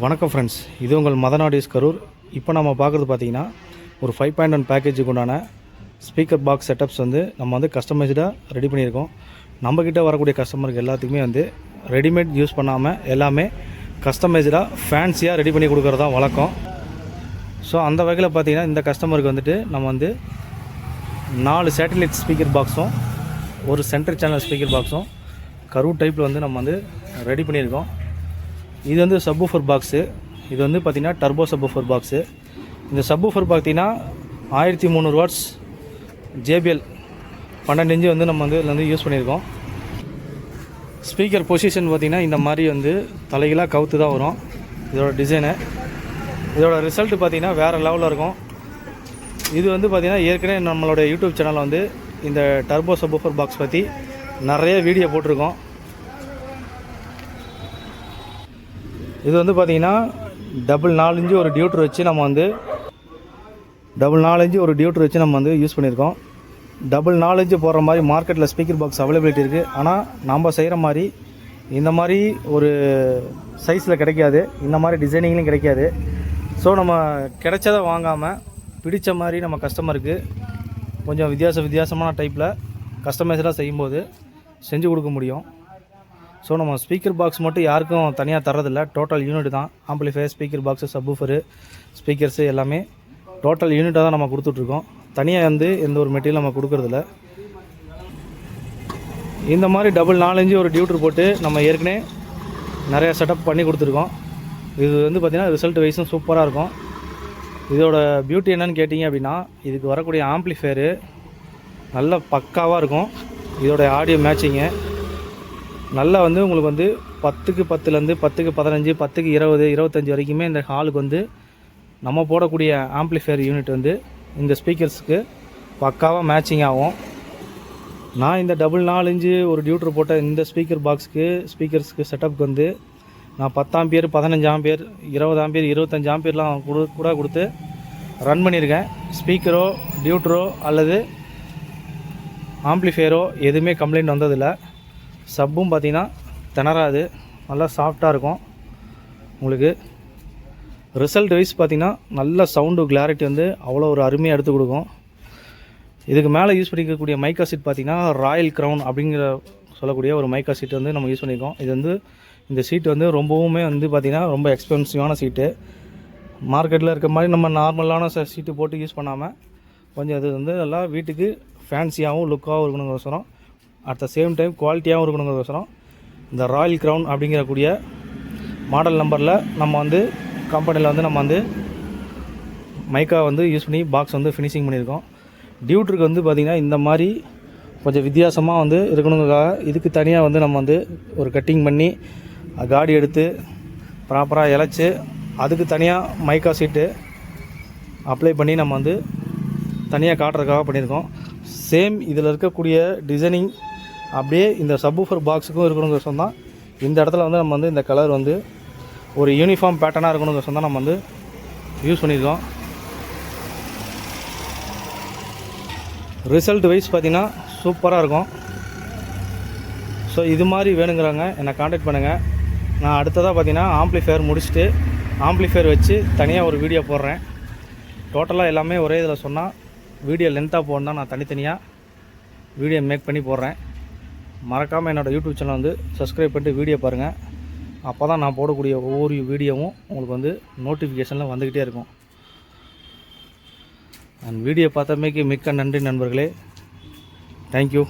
வணக்கம் ஃப்ரெண்ட்ஸ், இது உங்கள் மதனாடிஸ் கரூர். இப்போ நம்ம பார்க்குறது பார்த்தீங்கன்னா ஒரு 5.1 பேக்கேஜுக்கு உண்டான ஸ்பீக்கர் பாக்ஸ் செட்டப்ஸ் நம்ம கஸ்டமைஸ்டாக ரெடி பண்ணியிருக்கோம். நம்மக்கிட்ட வரக்கூடிய கஸ்டமருக்கு எல்லாத்துக்குமே ரெடிமேட் யூஸ் பண்ணாமல் எல்லாமே கஸ்டமைஸ்டாக ஃபேன்சியாக ரெடி பண்ணி கொடுக்குறது தான் வழக்கம். ஸோ அந்த வகையில் பார்த்தீங்கன்னா இந்த கஸ்டமருக்கு நம்ம 4 சேட்டலைட் ஸ்பீக்கர் பாக்ஸும் ஒரு சென்ட்ரல் சேனல் ஸ்பீக்கர் பாக்ஸும் கரூர் டைப்பில் நம்ம ரெடி பண்ணியிருக்கோம். இது சப்வூஃபர் பாக்ஸு. இது பார்த்திங்கன்னா டர்போ சப்வூஃபர் பாக்ஸு. இந்த சப்வூஃபர் பார்த்திங்கன்னா 1300 வாட்ஸ் JBL 12 இன்ச்சு நம்ம இதில் யூஸ் பண்ணியிருக்கோம். ஸ்பீக்கர் பொசிஷன் பார்த்திங்கன்னா இந்த மாதிரி தலைகளாக கவுத்து தான் வரும். இதோட டிசைனு, இதோட ரிசல்ட்டு பார்த்திங்கன்னா வேறு லெவலில் இருக்கும். இது பார்த்திங்கன்னா ஏற்கனவே நம்மளோட யூடியூப் சேனலில் இந்த டர்போ சப்வூஃபர் பாக்ஸ் பற்றி நிறைய வீடியோ போட்டிருக்கோம். இது பார்த்திங்கன்னா டபுள் 4 இன்ச்சு ஒரு டியூட்டர் வச்சு நம்ம யூஸ் பண்ணியிருக்கோம். டபுள் 4 இன்ச்சு போடுற மாதிரி மார்க்கெட்டில் ஸ்பீக்கர் பாக்ஸ் அவைலபிலிட்டி இருக்குது. ஆனால் நம்ம செய்கிற மாதிரி இந்த மாதிரி ஒரு சைஸில் கிடைக்காது, இந்த மாதிரி டிசைனிங்லையும் கிடைக்காது. ஸோ நம்ம கிடைச்சதை வாங்காமல் பிடித்த மாதிரி நம்ம கஸ்டமருக்கு கொஞ்சம் வித்தியாசமான டைப்பில் கஸ்டமைஸ்டாக செய்யும்போது செஞ்சு கொடுக்க முடியும். ஸோ நம்ம ஸ்பீக்கர் பாக்ஸ் மட்டும் யாருக்கும் தனியாக தரதில்லை, டோட்டல் யூனிட் தான். Amplifier, speaker box, subwoofer, speakers எல்லாமே டோட்டல் யூனிட்டாக தான் நம்ம கொடுத்துட்ருக்கோம். தனியாக எந்த ஒரு மெட்டீரியல் நம்ம கொடுக்குறதில்ல. இந்த மாதிரி டபுள் 4 இன்ச்சு ஒரு டியூட்டர் போட்டு நம்ம ஏற்கனவே நிறையா செட்டப் பண்ணி கொடுத்துருக்கோம். இது பார்த்திங்கன்னா ரிசல்ட் வைஸும் சூப்பராக இருக்கும். இதோட பியூட்டி என்னன்னு கேட்டிங்க அப்படின்னா, இதுக்கு வரக்கூடிய ஆம்பிளிஃபையரு நல்ல பக்காவாக இருக்கும். இதோட ஆடியோ மேட்சிங்கு நல்லா உங்களுக்கு 10க்கு 10லேருந்து 10க்கு 15, 10க்கு 20, 25 வரைக்குமே இந்த ஹாலுக்கு நம்ம போடக்கூடிய ஆம்பிளிஃபையர் யூனிட் இந்த ஸ்பீக்கர்ஸுக்கு பக்காவாக மேட்சிங் ஆகும். நான் இந்த டபுள் 4 இன்ச்சு ஒரு டியூட்டர் போட்ட இந்த ஸ்பீக்கர்ஸுக்கு செட்டப்புக்கு நான் 10 ஆம்பியர், 15 ஆம்பியர், 20 ஆம்பியர், 25 ஆம்பியர்லாம் கூட கொடுத்து ரன் பண்ணியிருக்கேன். ஸ்பீக்கரோ, டியூட்டரோ அல்லது ஆம்பிளிஃபையரோ எதுவுமே கம்ப்ளைண்ட் வந்ததில்லை. சப்பும் பார்த்திங்கன்னா திணறாது, நல்லா சாஃப்டாக இருக்கும். உங்களுக்கு ரிசல்ட் வைஸ் பார்த்திங்கன்னா நல்ல சவுண்டு கிளாரிட்டி அவ்வளோ ஒரு அருமையாக எடுத்து கொடுக்கும். இதுக்கு மேலே யூஸ் பண்ணிக்கக்கூடிய மைக்கா சீட் பார்த்திங்கன்னா ராயல் க்ரௌன் அப்படிங்கிற சொல்லக்கூடிய ஒரு மைக்கா சீட் நம்ம யூஸ் பண்ணியிருக்கோம். இது இந்த சீட்டு ரொம்பவுமே பார்த்திங்கன்னா ரொம்ப எக்ஸ்பென்சிவான சீட்டு. மார்க்கெட்டில் இருக்க மாதிரி நம்ம நார்மலான சீட்டு போட்டு யூஸ் பண்ணாமல் கொஞ்சம் இது நல்லா வீட்டுக்கு ஃபேன்சியாகவும் லுக்காகவும் இருக்கணுங்கிறோசரம், அட் த சேம் டைம் குவாலிட்டியாகவும் இருக்கணுங்கிறோசரம் இந்த ராயல் க்ரௌன் அப்படிங்கிறக்கூடிய மாடல் நம்பரில் நம்ம கம்பெனியில் நம்ம மைக்கா யூஸ் பண்ணி பாக்ஸ் ஃபினிஷிங் பண்ணியிருக்கோம். டியூட்டருக்கு பார்த்திங்கன்னா இந்த மாதிரி கொஞ்சம் வித்தியாசமாக இருக்கணுங்கிறதுக்காக இதுக்கு தனியாக நம்ம ஒரு கட்டிங் பண்ணி காடி எடுத்து ப்ராப்பராக இழைச்சி அதுக்கு தனியாக மைக்கா சீட்டு அப்ளை பண்ணி நம்ம தனியாக காட்டுறதுக்காக பண்ணியிருக்கோம். சேம் இதில் இருக்கக்கூடிய டிசைனிங் அப்படியே இந்த சப்வூஃபர் பாக்ஸுக்கும் இருக்கணுங்கிற சொன்னால் இந்த இடத்துல நம்ம இந்த கலர் ஒரு யூனிஃபார்ம் பேட்டர்னாக இருக்கணுங்கிற சொன்னால் நம்ம யூஸ் பண்ணியிருக்கோம். ரிசல்ட் வைஸ் பார்த்திங்கன்னா சூப்பராக இருக்கும். ஸோ இது மாதிரி வேணுங்கிறாங்க என்னை காண்டாக்ட் பண்ணுங்கள். நான் அடுத்ததாக பார்த்திங்கன்னா ஆம்பிளிஃபையர் முடிச்சுட்டு ஆம்பிளிஃபையர் வச்சு தனியாக ஒரு வீடியோ போடுறேன். டோட்டலாக எல்லாமே ஒரே இதில் சொன்னால் வீடியோ லென்த்தாக போடணுன்னா நான் தனித்தனியாக வீடியோ மேக் பண்ணி போடுறேன். மறக்காமல் என்னோடய யூடியூப் சேனல் சப்ஸ்கிரைப் பண்ணிட்டு வீடியோ பாருங்கள். அப்போ தான் நான் போடக்கூடிய ஒவ்வொரு வீடியோவும் உங்களுக்கு நோட்டிஃபிகேஷனில் வந்துக்கிட்டே இருக்கும். வீடியோ பார்த்தமைக்கு மிக்க நன்றி நண்பர்களே. தேங்க்யூ.